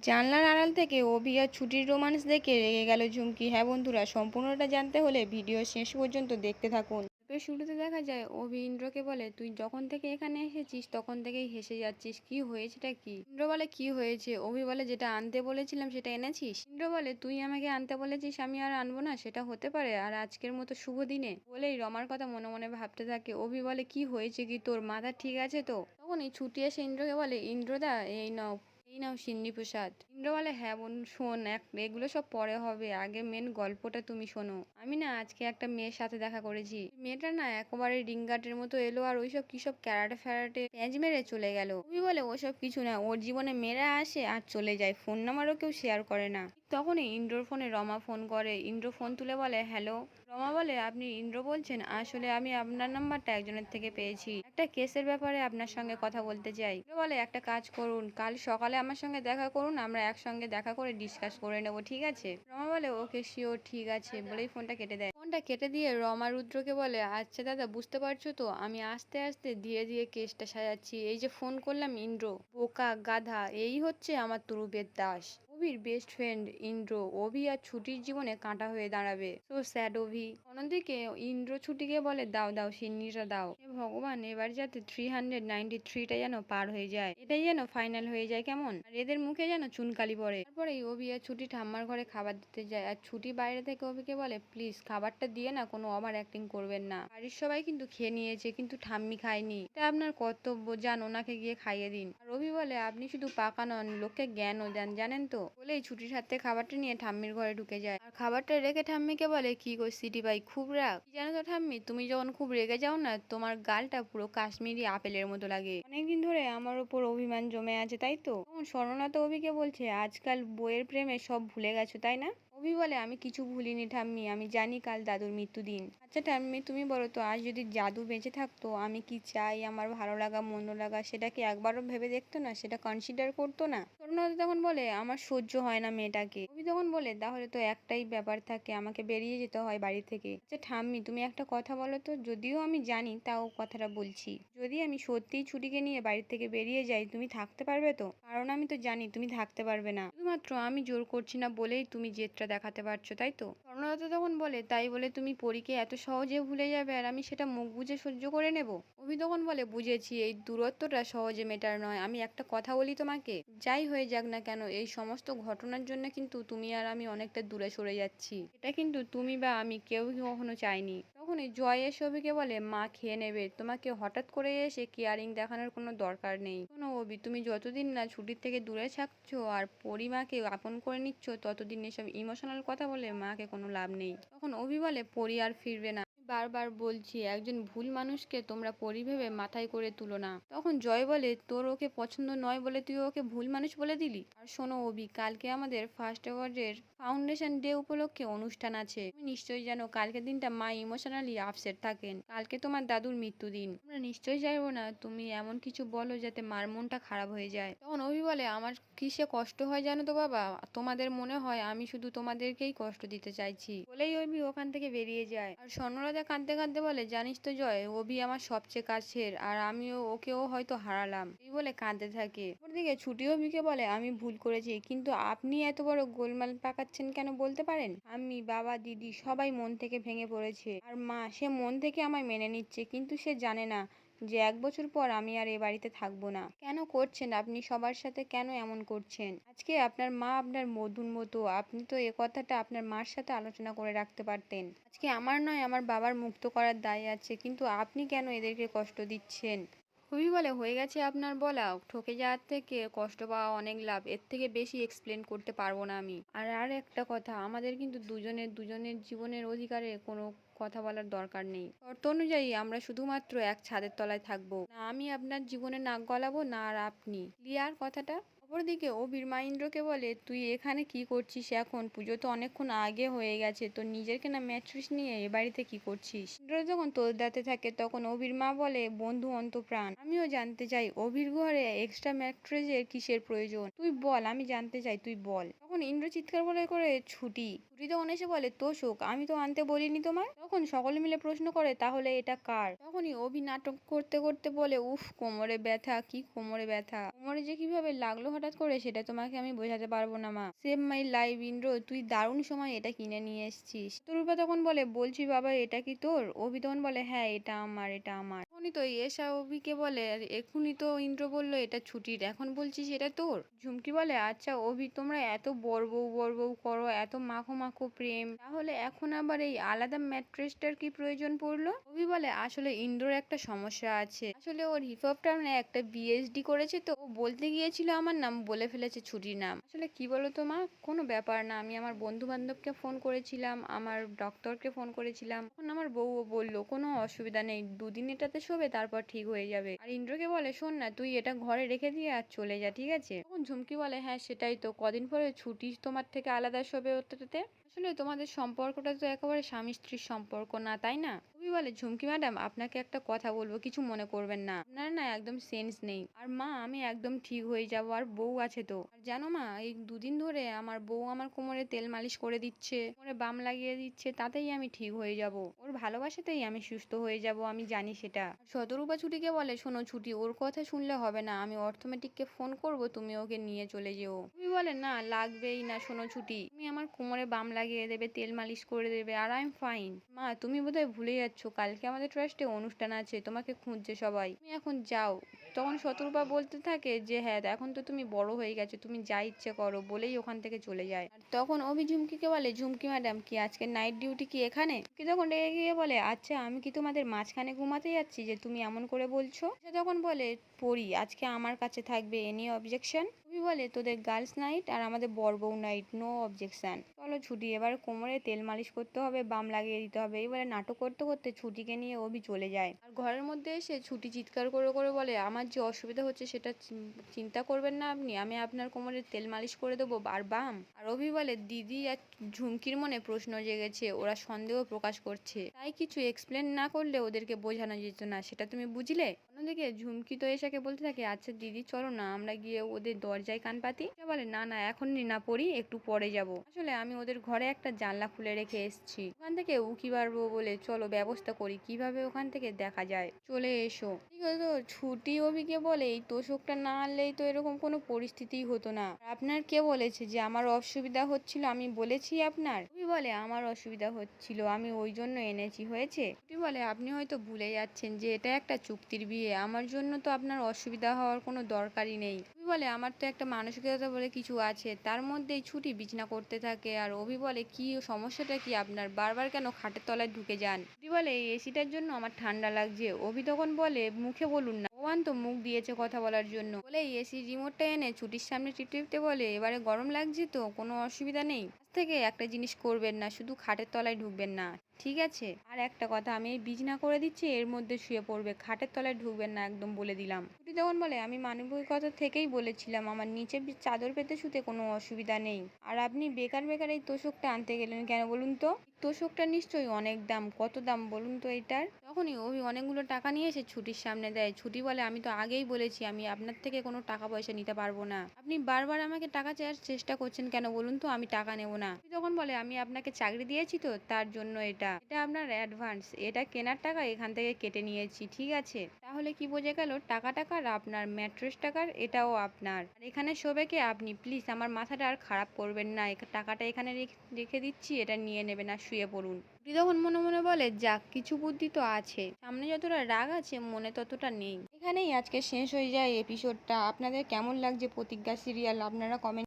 জানলার আড়াল থেকে অভি আর ছুটির রোমান্স দেখে রেগে গেল ঝুমকি। হ্যাঁ বন্ধুরা, সম্পূর্ণটা জানতে হলে ভিডিও শেষ পর্যন্ত দেখতে থাকুন। গল্পের শুরুতে দেখা যায় অভি ইন্দ্রকে বলে, তুই যখন থেকে এখানে এসেছিস তখন থেকেই হেসে যাচ্ছিস, কি হয়েছেটা কি? ইন্দ্র বলে, কি হয়েছে? অভি বলে, যেটা আনতে বলেছিলাম সেটা এনেছিস? ইন্দ্র বলে, তুই আমাকে আনতে বলেছিস, আমি আর আনবো না? সেটা হতে পারে? আর আজকের মতো শুভ দিনে? বলেই রমার কথা মনে মনে ভাবতে থাকে। অভি বলে, কি হয়েছে কি তোর? মাথা ঠিক আছে তো? তখন এই ছুটি এসে ইন্দ্রকে বলে, ইন্দ্রদা এই নাও সিন্নি প্রসাদ। ইন্দ্র বলে, হ্যাঁ বোন শোন, এগুলো সব পরে হবে, আগে মেন গল্পটা তুমি শোনো। আমি না আজকে একটা মেয়ের সাথে দেখা করেছি। মেয়েটা না একেবারে রিংগাটের মতো এলো, আর ওইসব কিসব ক্যারাটে ফ্যারাটে প্যাঁচ মেরে চলে গেল। তুমি বলে, ওসব কিছু না, ওর জীবনে মেয়েরা আসে আর চলে যায়, ফোন নাম্বারও কেউ শেয়ার করে না। তখনই ইন্দ্রর ফোনে রমা ফোন করে। ইন্দ্র ফোন তুলে বলে, হ্যালো। রমা বলে, আপনি ইন্দ্র বলছেন? আসলে আমি আপনার নাম্বারটা একজনের থেকে পেয়েছি, একটা কেসের ব্যাপারে আপনার সঙ্গে কথা বলতে চাই। ইন্দ্র বলে, একটা কাজ করুন, কাল সকালে আমার সঙ্গে দেখা করুন, আমরা একসঙ্গে দেখা করে ডিসকাস করে নেবো, ঠিক আছে? রমা বলে, ওকে শিওর, ঠিক আছে, বলেই ফোনটা কেটে দেয়। ফোনটা কেটে দিয়ে রমা রুদ্রকে বলে, আচ্ছা দাদা, বুঝতে পারছো তো, আমি আস্তে আস্তে ধীরে ধীরে কেসটা সাজাচ্ছি। এই যে ফোন করলাম, ইন্দ্র বোকা গাধা, এই হচ্ছে আমার তুরুপের দাস, অভির বেস্ট ফ্রেন্ড ইন্দ্র। অভি আর ছুটির জীবনে কাঁটা হয়ে দাঁড়াবে। সো স্যাড অভি। অন্যদিকে ইন্দ্র ছুটিকে বলে, দাও দাও সিন্নিটা দাও। হে ভগবান, এবার যাতে 393টা যেন পার হয়ে যায়, এটাই যেন ফাইনাল হয়ে যায়, কেমন? আর এদের মুখে যেন চুনকালি পড়ে। তারপরেই অভি আর ছুটি ঠাম্মার ঘরে খাবার দিতে যায়, আর ছুটি বাইরে থেকে অভিকে বলে, প্লিজ খাবারটা দিয়ে না কোনো ওভার অ্যাক্টিং করবেন না, বাড়ির সবাই কিন্তু খেয়ে নিয়েছে কিন্তু ঠাম্মি খায়নি, এটা আপনার কর্তব্য, যান ওনাকে গিয়ে খাইয়ে দিন। আর অভি বলে, আপনি শুধু পাকা নন, লোককে জ্ঞানও দেন, জানেন তো? বলেই ছুটির হাতে খাবারটা নিয়ে ঠাম্মির ঘরে ঢুকে যায়, আর খাবারটা রেখে ঠাম্মিকে বলে, কি গো সিটি ভাই, খুব রাগ? কি জানো তো ঠাম্মি, তুমি যখন খুব রেগে যাও না, তোমার গালটা পুরো কাশ্মীরি আপেলের মতো লাগে। অনেকদিন ধরে আমার উপর অভিমান জমে আছে, তাই তো? তখন স্বর্ণা তো অভিকে বলছে, আজকাল বইয়ের প্রেমে সব ভুলে গেছো, তাই না? অভি বলে, আমি কিছু ভুলিনি ঠাম্মি, আমি জানি কাল দাদুর মৃত্যুদিন। আচ্ছা ঠাম্মি, তুমি বলো তো, আজ যদি জাদু বেঁচে থাকতো, আমি কি চাই, আমার ভালো লাগা মন্দ লাগা, সেটা কি একবারও ভেবে দেখতো না? সেটা কনসিডার করতো না? স্বর্ণলতা তখন বলে, আমার সহ্য হয় না মেয়েটাকে। অভি তখন বলে, তাহলে তো একটাই ব্যাপার থাকে, আমাকে বেরিয়ে যেতে হয় বাড়ি থেকে। আচ্ছা ঠাম্মি, তুমি একটা কথা বলো তো, যদিও আমি জানি তাও কথাটা বলছি, যদি আমি সত্যিই ছুটিকে নিয়ে বাড়ি থেকে বেরিয়ে যাই, তুমি থাকতে পারবে তো? কারণ আমি তো জানি তুমি থাকতে পারবে না, শুধুমাত্র আমি জোর করছি না বলেই তুমি জেদটা দেখাতে পারছো, তাই তো? স্বর্ণলতা তখন বলে, তাই বলে তুমি পরীকে এত সহজে ভুলে যাবে আর আমি সেটা মুখ বুজে সহ্য করে নেব? অভি তখন বলে, বুঝেছি, এই দূরত্বটা সহজে মেটার নয়। আমি একটা কথা বলি তোমাকে, যাই হয়ে যাক না কেন, এই সমস্ত ঘটনার জন্য কিন্তু তুমি আর আমি অনেকটা দূরে সরে যাচ্ছি, এটা কিন্তু তুমি বা আমি কেউই কখনো চাইনি। তখনই জয় এসে অভিকে বলে, মা খেয়ে নেবে, তোমাকে হঠাৎ করে এসে কেয়ারিং দেখানোর কোনো দরকার নেই। শোনো অভি, তুমি যতদিন না ছুটির থেকে দূরে থাকছো আর পরিমাকে আপন করে নিচ্ছ, ততদিন এসব ইমোশনাল কথা বলে মাকে কোনো লাভ নেই। তখন অভি বলে, পরি আর ফিরবে না, বারবার বলছি, একজন ভুল মানুষকে তোমরা পরিভেবে মাথায় করে তুলো না। তখন জয় বলে, তোর ওকে পছন্দ নয় বলে তুই ওকে ভুল মানুষ বলে দিলি? আর শোনো অভি, কালকে আমাদের ফার্স্ট অ্যাওয়ার্ডের ফাউন্ডেশন ডে উপলক্ষে অনুষ্ঠান আছে, তুমি নিশ্চয়ই জানো কালকে দিনটা মা ইমোশনালি আপসেট থাকেন, কালকে তোমার দাদুর মৃত্যুদিন, আমরা নিশ্চয়ই চাইবো না তুমি এমন কিছু বলো যাতে মার মনটা খারাপ হয়ে যায়। তখন অভি বলে, আমার কিসে কষ্ট হয় জানো তো বাবা, তোমাদের মনে হয় আমি শুধু তোমাদেরকেই কষ্ট দিতে চাইছি, বলেই অভি ওখান থেকে বেরিয়ে যায়। আর স্বর্ণলতা কাঁদতে কাঁদতে বলে, জানিস তো জয়, অভি আমার সবচেয়ে কাছের, আর আমিও ওকেও হয়তো হারালাম, এই বলে কাঁদতে থাকে। অপরদিকে ছুটি অভিকে বলে, আমি ভুল করেছি, কিন্তু আপনি এত বড় গোলমাল পাকাচ্ছেন কেন বলতে পারেন? আমি, বাবা, দিদি সবাই মন থেকে ভেঙে পড়েছে, আর মা, সে মন থেকে আমায় মেনে নিচ্ছে, কিন্তু সে জানে না যে 1 বছর পর আমি আর এ বাড়িতে থাকবো না। কেন করছেন আপনি সবার সাথে, কেন এমন করছেন? আজকে আপনার মা আপনার মধুর মতো, আপনি তো এ কথাটা আপনার মার সাথে আলোচনা করে রাখতে পারতেন। আজকে আমার নয়, আমার বাবার মুক্ত করার দায় আছে, কিন্তু আপনি কেন এদেরকে কষ্ট দিচ্ছেন? খুবই বলে, হয়ে গেছে আপনার বলা, ঠকে যাওয়ার থেকে কষ্ট পাওয়া অনেক লাভ, এর থেকে বেশি এক্সপ্লেন করতে পারবো না আমি। আর একটা কথা, আমাদের কিন্তু দুজনের জীবনের অধিকারে কোনো কথা বলার দরকার নেই। শর্ত অনুযায়ী আমরা শুধুমাত্র এক ছাদের তলায় থাকবো, না আমি আপনার জীবনে নাক গলাবো, না আর আপনি। ক্লিয়ার কথাটা? অপরদিকে অভির মা ইন্দ্রকে বলে, তুই এখানে কি করছিস এখন? পুজো তো অনেকক্ষণ আগে হয়ে গেছে, তোর নিজের কেনা ম্যাট্রেস নিয়ে এ বাড়িতে কি করছিস? ইন্দ্র যখন তোড়দাতে থাকে, তখন অভির মা বলে, বন্ধু অন্তপ্রাণ, আমিও জানতে চাই অভির ঘরে এক্সট্রা ম্যাট্রেসের কিসের প্রয়োজন, তুই বল, আমি জানতে চাই, তুই বল। তখন ইন্দ্র চিৎকার বলে করে, ছুটি তখন এসে বলে, তোষক, আমি তো আনতে বলিনি তোমায়। তখন সকলে মিলে প্রশ্ন করে, তাহলে এটা কার? তখনই অভি নাটক করতে করতে বলে, উফ কোমরে ব্যথা, কি কোমরে ব্যথা, কোমরে যে কিভাবে লাগলো হঠাৎ করে সেটা তোমাকে আমি বোঝাতে পারবো না মা। সেভ মাই লাইফ ইন্দ্র, তুই দারুণ সময় এটা কিনে নিয়ে এসেছিস। শতরূপা তখন বলে বলছি বাবা এটা কি তোর? অভি তখন বলে হ্যাঁ এটা আমার, এটা আমার। এখনই তো এসা অভিকে বলে আর এখনই তো ইন্দ্র বললো এটা ছুটির, এখন বলছিস এটা তোর? ঝুমকি বলে আচ্ছা অভি তোমরা এত বড় বউ করো, এত মাখো মাখো প্রেম, তাহলে এখন আবার এই আলাদা ম্যাট্রেসটার কি প্রয়োজন পড়লো? অভি বলে আসলে ইন্দ্রর একটা সমস্যা আছে, আসলে ওর হিপহপটা না একটা বিএসডি করেছে তো, ও বলতে গিয়েছিল আমার নাম, বলে ফেলেছে ছুটির নাম। আসলে কি বলো তো মা, কোনো ব্যাপার না, আমি আমার বন্ধু বান্ধবকে ফোন করেছিলাম, আমার ডক্টরকে ফোন করেছিলাম, তখন আমার বউও বললো কোনো অসুবিধা নেই, দুদিন এটাতে শোবে তারপর ঠিক হয়ে যাবে। আর ইন্দ্রকে বলে শোন না তুই এটা ঘরে রেখে দিয়ে আর চলে যা, ঠিক আছে? তখন ঝুমকি বলে হ্যাঁ সেটাই তো, কদিন পরে ছুটি তোমার থেকে আলাদা শোবে ওটাতে। আসলে তোমাদের সম্পর্কটা তো একেবারে স্বামী স্ত্রীর সম্পর্ক না, তাই না? কবি বলে ঝুমকি ম্যাডাম আপনাকে একটা কথা বলবো, কিছু মনে করবেন না, আপনার না একদম সেন্স নেই। আর মা আমি একদম ঠিক হয়ে যাব, আর বউ আছে তো। আর জানো মা এই দুদিন ধরে আমার বউ আমার কোমরে তেল মালিশ করে দিচ্ছে, কোমরে বাম লাগিয়ে দিচ্ছে, তাতেই আমি ঠিক হয়ে যাব, ওর ভালোবাসাতেই আমি সুস্থ হয়ে যাব, আমি জানি সেটা। শতরূপা ছুটিকে বলে শোনো ছুটি, ওর কথা শুনলে হবে না, আমি অর্থমেটিককে ফোন করব, তুমি ওকে নিয়ে চলে যেও। তুমি বলে না লাগবেই না, শোনো ছুটি তুমি আমার কোমরে বাম লাগিয়ে দেবে, তেল মালিশ করে দেবে, আর আই এম ফাইন। মা তুমি বোধহয় ভুলে যাচ্ছ কালকে আমাদের ট্রাস্টে অনুষ্ঠান আছে, তোমাকে খুঁজছে সবাই, তুমি এখন যাও। তখন শতরূপা বলতে থাকে যে হ্যাঁ এখন তো তুমি বড় হয়ে গেছো, তুমি যা ইচ্ছে করো, বলেই ওখান থেকে চলে যায়। আর তখন অভি ঝুমকিকে বলে ঝুমকি ম্যাডাম কি আজকে নাইট ডিউটি কি এখানে? কি তখন রেগে গিয়ে বলে আচ্ছা আমি কি তোমাদের মাঝখানে ঘুমাতে যাচ্ছি যে তুমি এমন করে বলছো? সে তখন বলে পড়ি আজকে আমার কাছে থাকবে, এনি অবজেকশন? তুমি বলে তোদের গার্লস নাইট আর আমাদের বর বউ নাইট, নো অবজেকশন। চলো ছুটি এবার কোমরে তেল মালিশ করতে হবে, বাম লাগিয়ে দিতে হবে। এইবারে নাটক করতে করতে ছুটিকে নিয়ে অভি চলে যায়। আর ঘরের মধ্যে এসে ছুটি চিৎকার করে করে বলে আমার যে অসুবিধা হচ্ছে সেটা চিন্তা করবেন না আপনি, আমি আপনার কোমরে তেল মালিশ করে দেবো আর বাম। আর অভি বলে দিদি আর ঝুমকির মনে প্রশ্ন জেগেছে, ওরা সন্দেহ প্রকাশ করছে, তাই কিছু এক্সপ্লেন না করলে ওদেরকে বোঝানো যেত না, সেটা তুমি বুঝলে? অন্যদিকে ঝুমকি তো এসাকে বলতে থাকে আচ্ছা দিদি চলো না আমরা গিয়ে ওদের দরজায় কান পাতি। বলে না না এখন না পড়ি, একটু পরে যাব, আসলে আমি ওদের ঘরে একটা জানলা খুলে রেখে এসেছি, ওখান থেকে উকি পারবো বলে চলো ব্যবস্থা করি কিভাবে ওখান থেকে দেখা যায়, চলে এসো। ঠিক আছে তো ছুটি অভিকে বলে এই তোষকটা না আনলেই তো এরকম কোনো পরিস্থিতিই হতো না, আপনার কে বলেছে যে আমার অসুবিধা হচ্ছিল? আমি বলেছি আপনার? অভি বলে আমার অসুবিধা হচ্ছিল, আমি ওই জন্য এনেছি, হয়েছে। ছুটি বলে আপনি হয়তো ভুলে যাচ্ছেন যে এটা একটা চুক্তির বিয়ে, আমার জন্য তো আপনার অসুবিধা হওয়ার কোনো দরকারই নেই। অভি বলে আমার তো একটা মানসিকতা বলে কিছু আছে, তার মধ্যেই ছুটি বিছনা করতে থাকে। আর অভি বলে কি সমস্যাটা কি আপনার, বারবার কেন খাটের তলায় ঢুকে যান? ছুটি বলে এই এসিটার জন্য আমার ঠান্ডা লাগছে। অভি তখন বলে মুখে বলুন না, ভগবান তো মুখ দিয়েছে কথা বলার জন্য, বলে এসি রিমোটটা এনে ছুটির সামনে টিপতে টিপতে বলে এবারে গরম লাগছে তো, কোনো অসুবিধা নেই, আজ থেকে একটা জিনিস করবেন না, শুধু খাটের তলায় ঢুকবেন না, ঠিক আছে? আর একটা কথা, আমি এই বিছনা করে দিচ্ছি এর মধ্যে শুয়ে পড়বে, খাটের তলায় ঢুকবেন না, একদম বলে দিলাম। ছুটি তখন বলে আমি মানবিকতা থেকেই বলেছিলাম আমার নিচে চাদর পেতে শুতে কোনো অসুবিধা নেই, আর আপনি বেকার বেকার এই তোষকটা আনতে গেলেন কেন বলুন তো? তোষকটা নিশ্চয়ই অনেক দাম, কত দাম বলুন তো এটার? তখনই ওই অনেকগুলো টাকা নিয়ে এসে ছুটির সামনে দেয়। ছুটি বলে আমি তো আগেই বলেছি আমি আপনার থেকে কোনো টাকা পয়সা নিতে পারবো না, আপনি বারবার আমাকে টাকা চাওয়ার চেষ্টা করছেন কেন বলুন তো? আমি টাকা নেবো না। ছুটি তখন বলে আমি আপনাকে চাকরি দিয়েছি তো তার জন্য, এটা এটা আপনার অ্যাডভান্স, এটা কেনার টাকা এখান থেকে কেটে নিয়েছি, ঠিক আছে? তাহলে কি বোঝা গেল, টাকা টাকার আপনার, ম্যাট্রেস টাকার এটাও আপনার, আর এখানে শোবে কে? আপনি। প্লিজ আমার মাথাটা আর খারাপ করবেন না, টাকাটা এখানে রেখে দিচ্ছি, এটা নিয়ে নেবেন আর শুয়ে পড়ুন। ছুটি তখন মনে মনে বলে যাক কিছু বুদ্ধি তো আছে, সামনে যতটা রাগ আছে মনে ততটা নেই। এখানেই আজকে শেষ হয়ে যায় এপিসোডটা। আপনাদের কেমন লাগছে প্রতিজ্ঞা সিরিয়াল আপনারা কমেন্ট